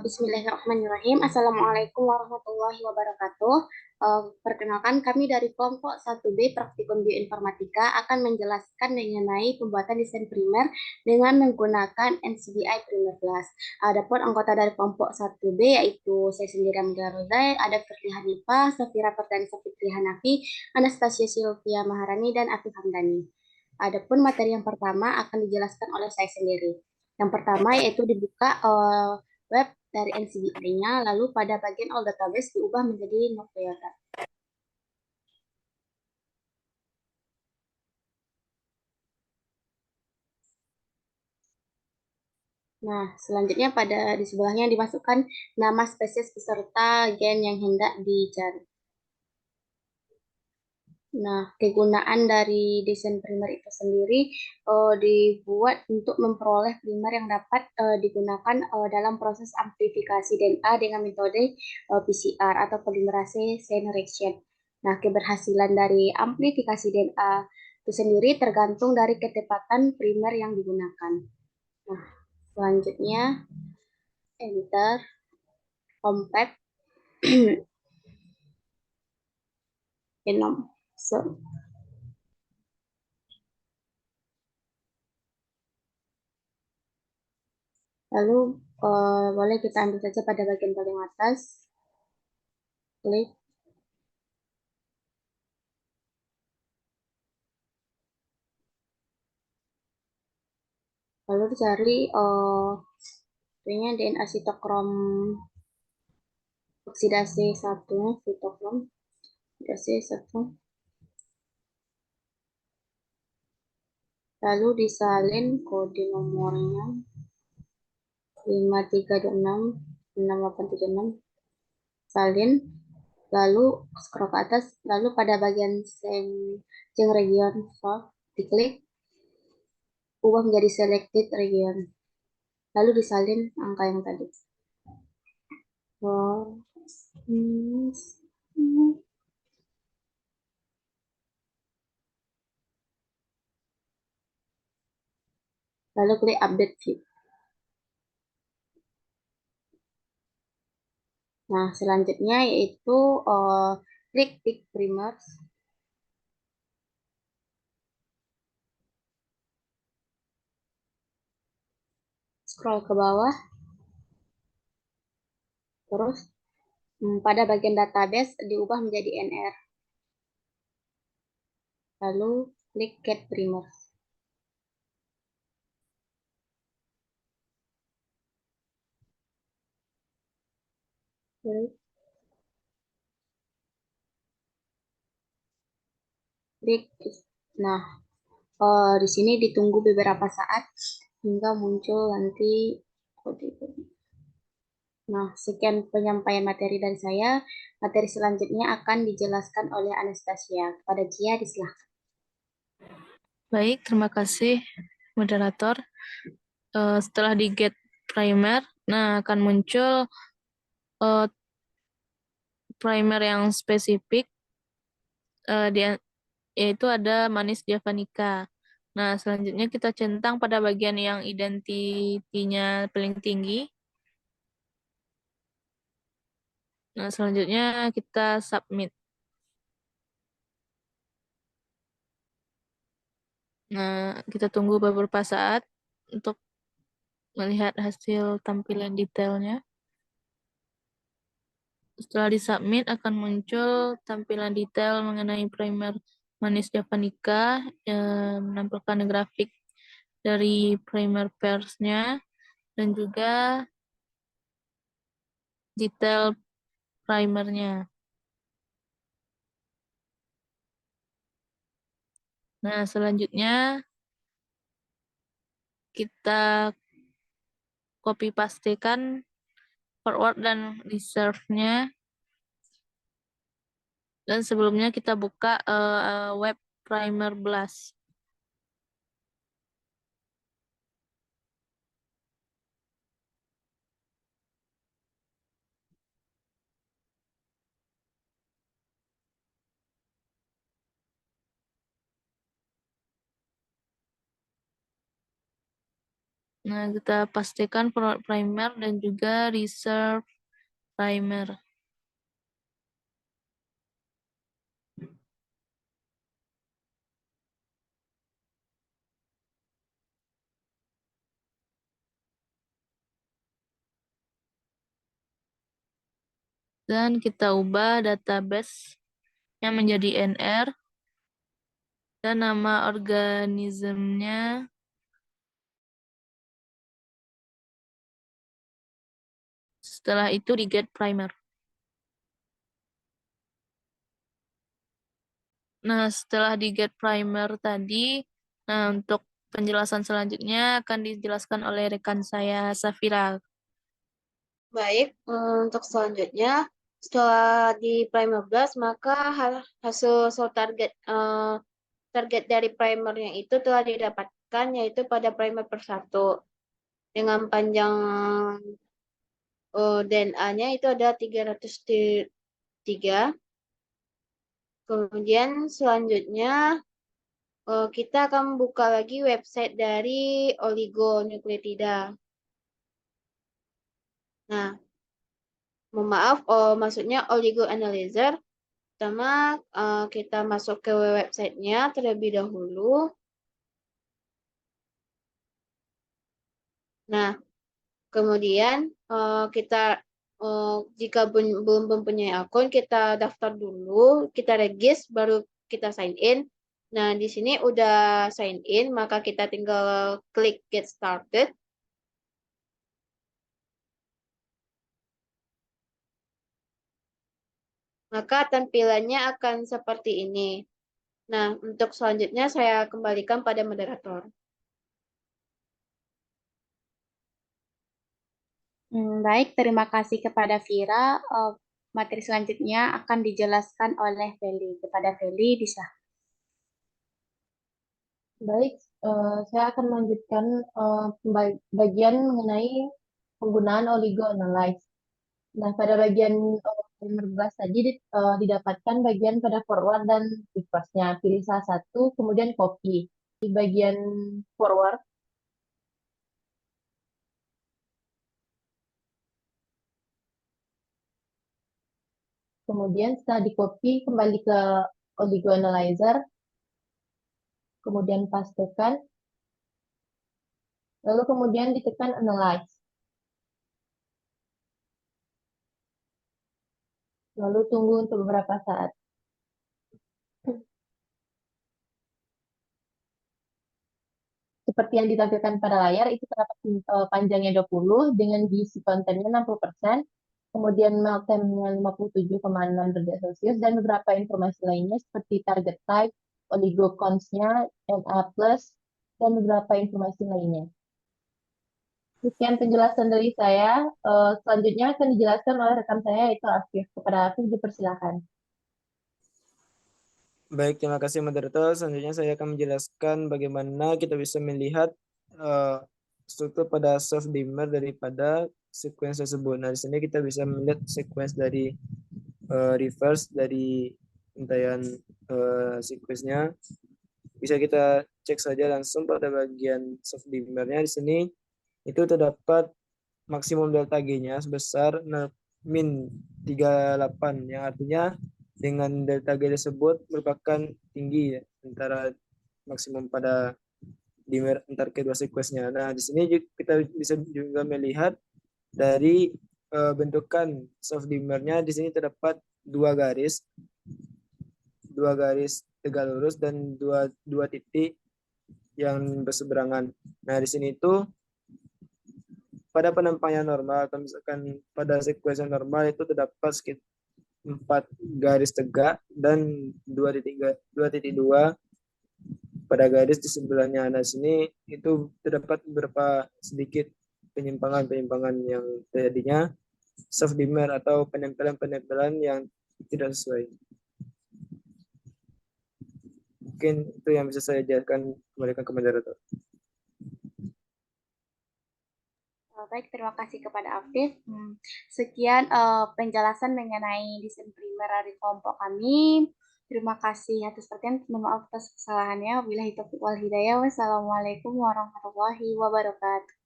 Bismillahirrahmanirrahim. Assalamualaikum warahmatullahi wabarakatuh. Perkenalkan, kami dari kelompok 1B Praktikum Bioinformatika akan menjelaskan mengenai pembuatan desain primer dengan menggunakan NCBI Primer Plus. Adapun anggota dari kelompok 1B yaitu saya sendiri Amanda Rozai, ada Firly Hanifah, Safira Perdana Fitri Hanafi, Anastasia Sylvia Maharani, dan Afif Hamdani. Adapun materi yang pertama akan dijelaskan oleh saya sendiri. Yang pertama yaitu dibuka web dari NCBI-nya, lalu pada bagian all database diubah menjadi Nucleata. Nah, selanjutnya di sebelahnya dimasukkan nama spesies beserta gen yang hendak dicari. Nah, kegunaan dari desain primer itu sendiri dibuat untuk memperoleh primer yang dapat digunakan dalam proses amplifikasi DNA dengan metode PCR atau polymerase chain reaction. Nah, keberhasilan dari amplifikasi DNA itu sendiri tergantung dari ketepatan primer yang digunakan. Nah, selanjutnya enter compact genome. Lalu boleh kita ambil saja pada bagian paling atas, klik. Lalu dicari DNA sitokrom oksidasi 1, sitokrom oksidasi 1. Lalu disalin kode nomornya 53266836, salin, lalu scroll ke atas, lalu pada bagian change region solve diklik, ubah menjadi selected region, lalu disalin angka yang tadi. Lalu klik update view. Nah, selanjutnya yaitu klik pick primers. Scroll ke bawah. Terus pada bagian database diubah menjadi NR. Lalu klik get primers. Klik. Nah, di sini ditunggu beberapa saat hingga muncul nanti kode. Nah, sekian penyampaian materi dari saya. Materi selanjutnya akan dijelaskan oleh Anastasia. Pada Gia, disilahkan. Baik, terima kasih moderator. Setelah di get primer, nah akan muncul primer yang spesifik, yaitu ada manis javanica. Nah, selanjutnya kita centang pada bagian yang identitinya paling tinggi. Nah, selanjutnya kita submit. Nah, kita tunggu beberapa saat untuk melihat hasil tampilan detailnya. Setelah disubmit akan muncul tampilan detail mengenai primer manis javanica, menampilkan grafik dari primer pairs-nya dan juga detail primernya. Nah, selanjutnya kita copy pastekan forward dan reserve-nya. Dan sebelumnya kita buka web primer blast. Nah, kita pastikan forward primer dan juga reserve primer. Dan kita ubah database-nya menjadi NR dan nama organismenya. Setelah itu di get primer. Nah, setelah di get primer tadi, nah untuk penjelasan selanjutnya akan dijelaskan oleh rekan saya, Safira. Baik, untuk selanjutnya, setelah di primer blast, maka hasil soal target dari primernya itu telah didapatkan, yaitu pada primer per 1. Dengan panjang DNA-nya itu ada 303. Kemudian selanjutnya kita akan buka lagi website dari oligonukleotida. Nah, mohon maaf, maksudnya Oligo Analyzer. Pertama, kita masuk ke websitenya terlebih dahulu. Nah, kemudian kita jika belum mempunyai akun, kita daftar dulu, kita regis, baru kita sign in. Nah, di sini udah sign in, maka kita tinggal klik get started. Maka tampilannya akan seperti ini. Nah, untuk selanjutnya saya kembalikan pada moderator. Baik, terima kasih kepada Vira. Materi selanjutnya akan dijelaskan oleh Feli. Kepada Feli, bisa. Baik, saya akan melanjutkan bagian mengenai penggunaan oligoanalyze. Nah, pada bagian primer blast tadi didapatkan bagian pada forward dan reverse-nya. Pilih salah satu, kemudian copy. Di bagian forward, kemudian setelah di copy, kembali ke oligoanalyzer, kemudian pastekan, lalu kemudian ditekan analyze. Lalu tunggu untuk beberapa saat. Seperti yang ditampilkan pada layar, itu terdapat panjangnya 20 dengan diisi kontennya 60%, kemudian melt time-nya 57,6 derajat Celcius, dan beberapa informasi lainnya seperti target type, oligocons-nya, Na+, dan beberapa informasi lainnya. Sekian penjelasan dari saya. Selanjutnya akan dijelaskan oleh rekan saya, yaitu Afif. Kepada Afif, dipersilakan. Baik, terima kasih moderator. Selanjutnya saya akan menjelaskan bagaimana kita bisa melihat struktur pada soft dimmer daripada sequence tersebut. Nah, di sini kita bisa melihat sequence dari reverse dari untayan sequence-nya. Bisa kita cek saja langsung pada bagian soft dimmernya. Di sini itu terdapat maksimum delta G-nya sebesar min 38, yang artinya dengan delta G tersebut merupakan tinggi ya, antara maksimum pada dimer antar kedua sequence-nya. Nah, di sini kita bisa juga melihat dari bentukan soft dimernya. Di sini terdapat dua garis tegak lurus dan dua titik yang berseberangan. Nah, di sini itu pada penampakan normal atau misalkan pada sequence normal itu terdapat sekitar 4 garis tegak dan 2.2 pada garis di sebelahnya. Nah, sini itu terdapat beberapa sedikit penyimpangan yang terjadinya soft dimmer atau penempelan yang tidak sesuai. Mungkin itu yang bisa saya jelaskan, kembalikan ke moderator. Baik, terima kasih kepada Afif. Sekian penjelasan mengenai desain primer dari kelompok kami. Terima kasih atas perhatian. Mohon maaf atas kesalahannya. Wabillahi taufiq wal hidayah. Wassalamualaikum warahmatullahi wabarakatuh.